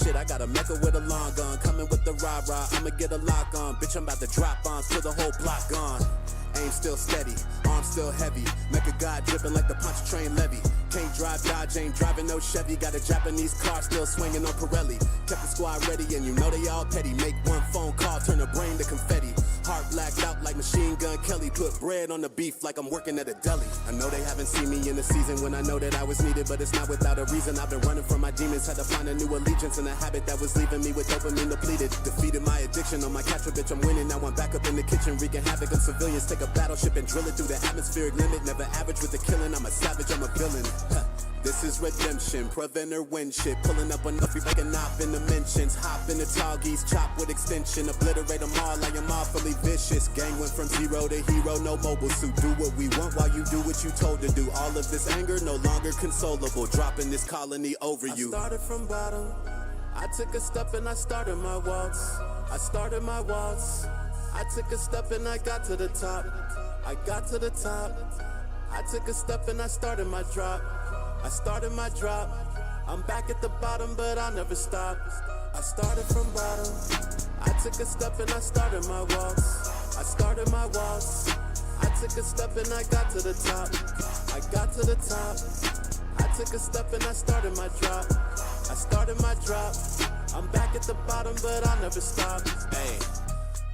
shit, I got a Mecca with a long gun. Coming with the rah-rah, I'ma get a lock on. Bitch, I'm about to drop bombs till the whole block gone. Aim still steady, arm still heavy. Make a god dripping like the punch train levy. Can't drive Dodge, ain't driving no Chevy. Got a Japanese car still swinging on Pirelli. Kept the squad ready and you know they all petty. Make one phone call, turn a brain to confetti. Heart blacked out like Machine Gun Kelly. Put bread on the beef like I'm working at a deli. I know they haven't seen me in the season when I know that I was needed, but it's not without a reason. I've been running from my demons, had to find a new allegiance and a habit that was leaving me with dopamine depleted. Defeated my addiction on my catcher, bitch, I'm winning. Now I'm back up in the kitchen, wreaking havoc on civilians. Take a battleship and drill it through the atmospheric limit. Never average with the killing, I'm a savage, I'm a villain. This is redemption, prevent or win shit. Pulling up enough, like a knob in the mentions. Hop in the tall geese, chop with extension. Obliterate them all, I am awfully vicious. Gang went from zero to hero, no mobile suit. Do what we want while you do what you told to do. All of this anger, no longer consolable. Dropping this colony over you. I started from bottom, I took a step and I started my waltz. I started my waltz. I took a step and I got to the top. I got to the top. I took a step and I started my drop. I started my drop. I'm back at the bottom, but I'll never stop. I started from bottom. I took a step and I started my waltz. I started my waltz. I took a step and I got to the top. I got to the top. I took a step and I started my drop. I started my drop. I'm back at the bottom, but I'll never stop. Hey.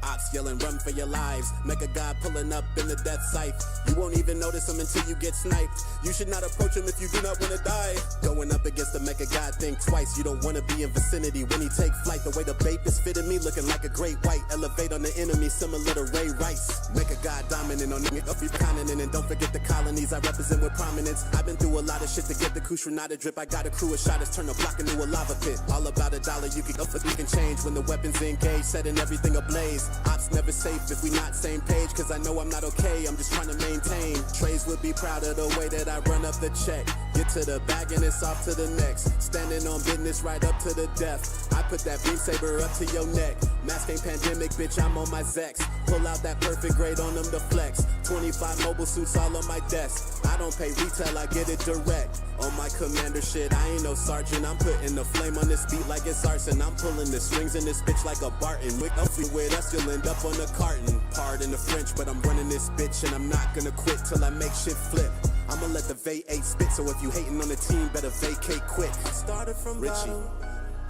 Ops yelling, run for your lives. Make a god pulling up in the death sight. You won't even notice him until you get sniped. You should not approach him if you do not want to die. Going up against the Mecha God, think twice. You don't want to be in vicinity when he take flight. The way the babe is fitting me, looking like a great white. Elevate on the enemy, similar to Ray Rice. Make a god dominant on the continent. And don't forget the colonies I represent with prominence. I've been through a lot of shit to get the Kushanada drip. I got a crew of shotters, turn a block into a lava pit. All about a dollar, you can change when the weapons engage, setting everything ablaze. Ops never safe if we not same page, cause I know I'm not okay, I'm just trying to maintain. Trays would be proud of the way that I run up the check. Get to the bag and it's off to the next. Standing on business right up to the death. I put that beam saber up to your neck. Mask ain't pandemic, bitch, I'm on my Zex. Pull out that perfect grade on them to flex. 25 mobile suits all on my desk. I don't pay retail, I get it direct. On my commander shit, I ain't no sergeant. I'm putting the flame on this beat like it's arson. I'm pulling the strings in this bitch like a Barton. With us, you'll end up on a carton. Pardon the French, but I'm running this bitch and I'm not gonna quit till I make shit flip. I'ma let the V8 spit, so if you hating on the team, better vacate quick. I started from bottom.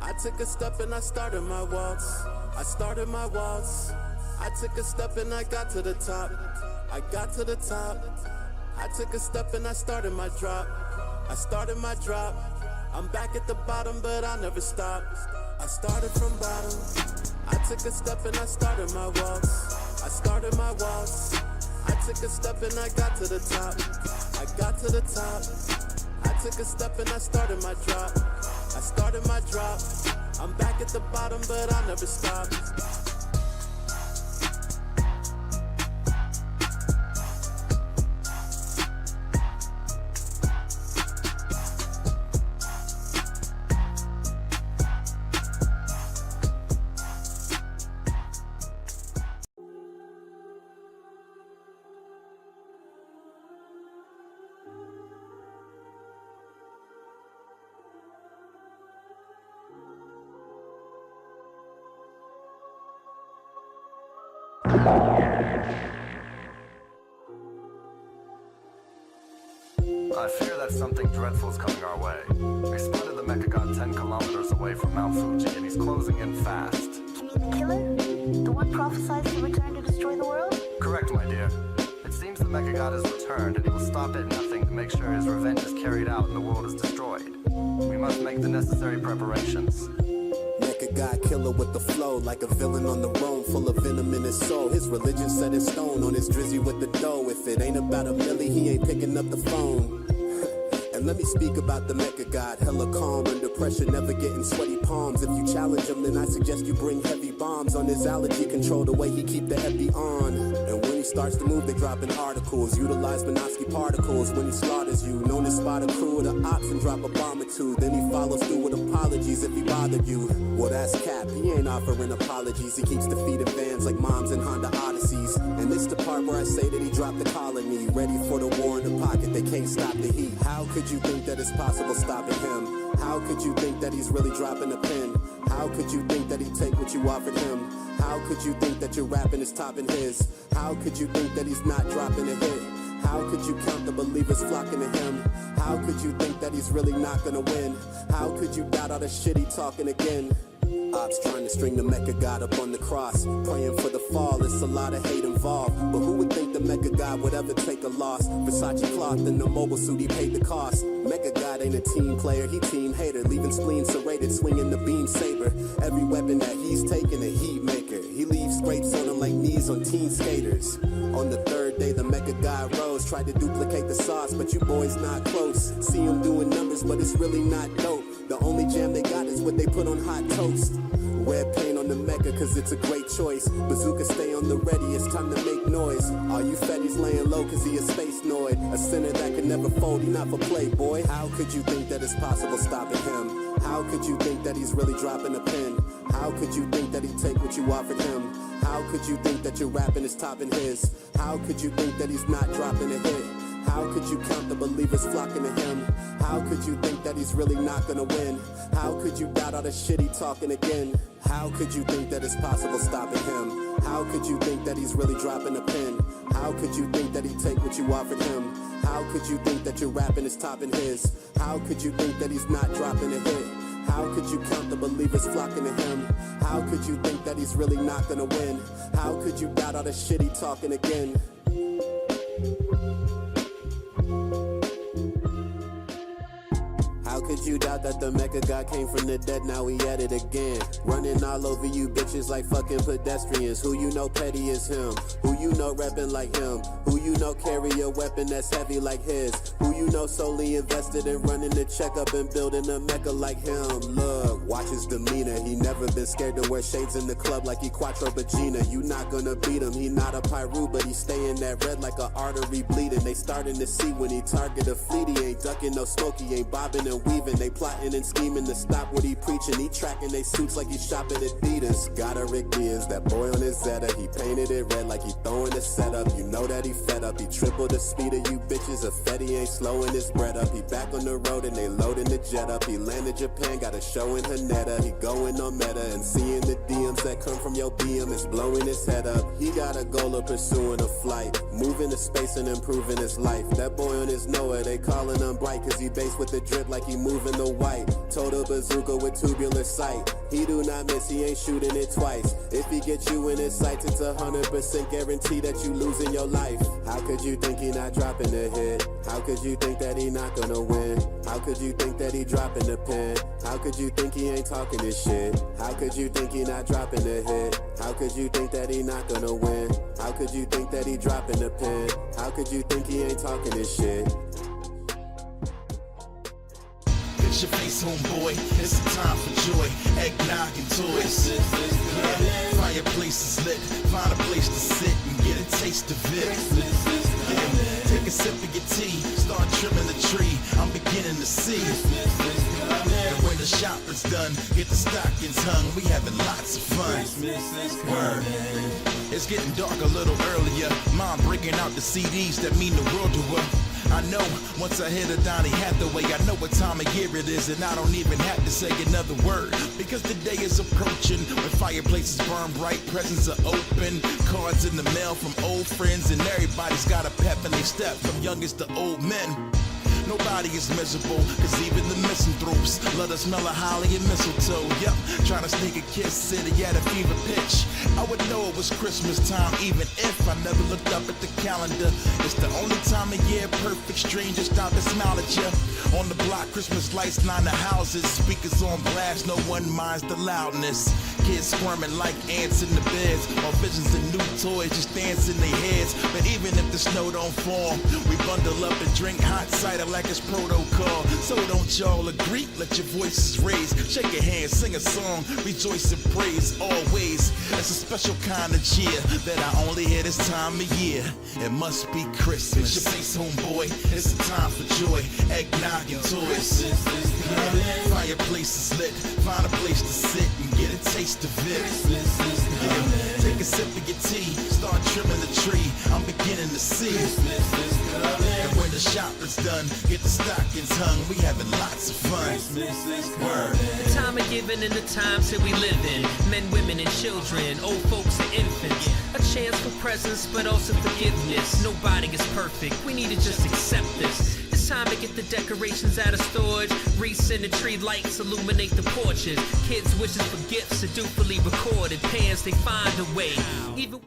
I took a step and I started my waltz. I started my waltz. I took a step and I got to the top. I got to the top. I took a step and I started my drop. I started my drop. I'm back at the bottom, but I'll never stop. I started from bottom. I took a step and I started my waltz. I started my waltz. I took a step and I got to the top. I got to the top. I took a step and I started my drop. I started my drop. I'm back at the bottom, but I'll never stop. I fear that something dreadful is coming our way. We spotted the Mecha God 10 kilometers away from Mount Fuji, and he's closing in fast. You mean the killer? The one prophesied to return to destroy the world? Correct, my dear. It seems the Mecha God has returned, and he will stop at nothing to make sure his revenge is carried out and the world is destroyed. We must make the necessary preparations. Mecha God killer with the flow, like a villain on the roam, full of venom in his soul. His religion set in stone, on his drizzy with the dough. If it ain't about a milli, he ain't picking up the phone. And let me speak about the Mecha God, hella calm under pressure, never getting sweaty palms. If you challenge him, then I suggest you bring heavy bombs. On his allergy control, the way he keep the epi on. And when he starts to move, they drop in articles. Utilize Minovsky particles when he slaughters you. Known to spot a crew of the ops and drop a bomb or two. Then he follows through with apologies if he bothered you. Well, that's cap, he ain't offering apologies. He keeps defeating fans like moms and Honda Odysseys. And this the part where I say that he dropped the colony. Ready for the war in the pocket, they can't stop the heat. How could you think that it's possible stopping him? How could you think that he's really dropping a pin? How could you think that he'd take what you offered him? How could you think that your rapping is topping his? How could you think that he's not dropping a hit? How could you count the believers flocking to him? How could you think that he's really not gonna win? How could you doubt all the shit he talking again? Ops trying to string the Mecca God up on the cross, praying for the fall, it's a lot of hate involved. But who would think the Mecca God would ever take a loss? Versace cloth and the mobile suit, he paid the cost. Mecca God ain't a team player, he team hater, leaving spleen serrated, swinging the beam saber. Every weapon that he's taking, a heat maker. He leaves scrapes on him like knees on teen skaters. On the third day, the Mecca God rose, tried to duplicate the sauce, but you boys not close. See him doing numbers, but it's really not dope. The only jam they got is what they put on hot toast. Red paint on the Mecca, cause it's a great choice. Bazooka stay on the ready, it's time to make noise. All you fetties laying low cause he a space noid. A sinner that can never fold, he not for play, boy. How could you think that it's possible stopping him? How could you think that he's really dropping a pin? How could you think that he'd take what you offered him? How could you think that your rapping is topping his? How could you think that he's not dropping a hit? How could you count the believers flocking to him? How could you think that he's really not gonna win? How could you doubt all the shit he talking again? How could you think that it's possible stopping him? How could you think that he's really dropping a pin? How could you think that he'd take what you offered him? How could you think that your rapping is topping his? How could you think that he's not dropping a hit? How could you count the believers flocking to him? How could you think that he's really not gonna win? How could you doubt all the shit he talking again? How could you doubt that the Mecca God came from the dead, now he at it again? Running all over you bitches like fucking pedestrians. Who you know petty is him? Who you know reppin' like him? Who you know carry a weapon that's heavy like his? Who you know solely invested in running the checkup and building a Mecca like him? Look, watch his demeanor. He never been scared to wear shades in the club like he Quattro Bagina. You not gonna beat him, he not a Pyru, but he stay in that red like a artery bleeding. They starting to see when he target a fleet, he ain't ducking no smoke, he ain't bobbing and weaving. They plotting and scheming to stop what he preaching. He tracking they suits like he shopping Adidas. Got a Rick Diaz, that boy on his Zeta. He painted it red like he throwing a setup. You know that he fed up. He tripled the speed of you bitches. A Fetty ain't slowing his bread up. He back on the road and they loading the jet up. He landed Japan, got a show in Haneda. He going on meta and seeing the DMs that come from your BM is blowing his head up. He got a goal of pursuing a flight, moving to space and improving his life. That boy on his Noah, they calling him bright cause he based with the drip like he moving the white. Total bazooka with tubular sight. He do not miss, he ain't shooting it twice. If he gets you in his sights, it's 100% guarantee that you losing your life. How could you think he not dropping the hit? How could you think that he not gonna win? How could you think that he dropping the pin? How could you think he ain't talking this shit? How could you think he not dropping the hit? How could you think that he not gonna win? How could you think that he dropping the pin? How could you think he ain't talking this shit? Fix your face, homeboy, it's the time for joy. Eggnog and toys. Yeah. Fireplace is lit, find a place to sit and get a taste of it. Yeah. Take a sip of your tea, start trimming the tree. I'm beginning to see. And when the shopping's done, get the stockings hung. We having lots of fun. Word. It's getting dark a little earlier. Mom breaking out the CDs that mean the world to her. I know once I hit a Donny Hathaway, I know what time of year it is, and I don't even have to say another word, because the day is approaching when fireplaces burn bright, presents are open, cards in the mail from old friends, and everybody's got a pep in their step, from youngest to old men. Nobody is miserable, cause even the misanthropes let us smell a holly and mistletoe. Yup, trying to sneak a kiss city at a fever pitch. I would know it was Christmas time even if I never looked up at the calendar. It's the only time of year perfect strangers stop and smile at you. On the block, Christmas lights line the houses, speakers on blast, no one minds the loudness. Kids squirming like ants in the beds, while visions of new toys just dance in their heads. But even if the snow don't fall, we bundle up and drink hot cider like it's protocol. So don't y'all agree? Let your voices raise, shake your hands, sing a song, rejoice and praise always. It's a special kind of cheer that I only hear this time of year. It must be Christmas. Your face, homeboy, it's the time for joy. Eggnog and toys. Yeah. Fireplace is lit, find a place to sit and get a taste of it. Yeah. Take a sip of your tea, start trimming the tree. I'm beginning to see. And when the shopping's done, get the stockings hung. We having lots of fun. Word. The time of giving and the times that we live in. Men, women, and children, old folks and infants. A chance for presence, but also forgiveness. Nobody is perfect. We need to just accept this. It's time to get the decorations out of storage. Wreaths in the tree lights illuminate the porches. Kids' wishes for gifts are dutifully recorded. Parents, they find a way. Even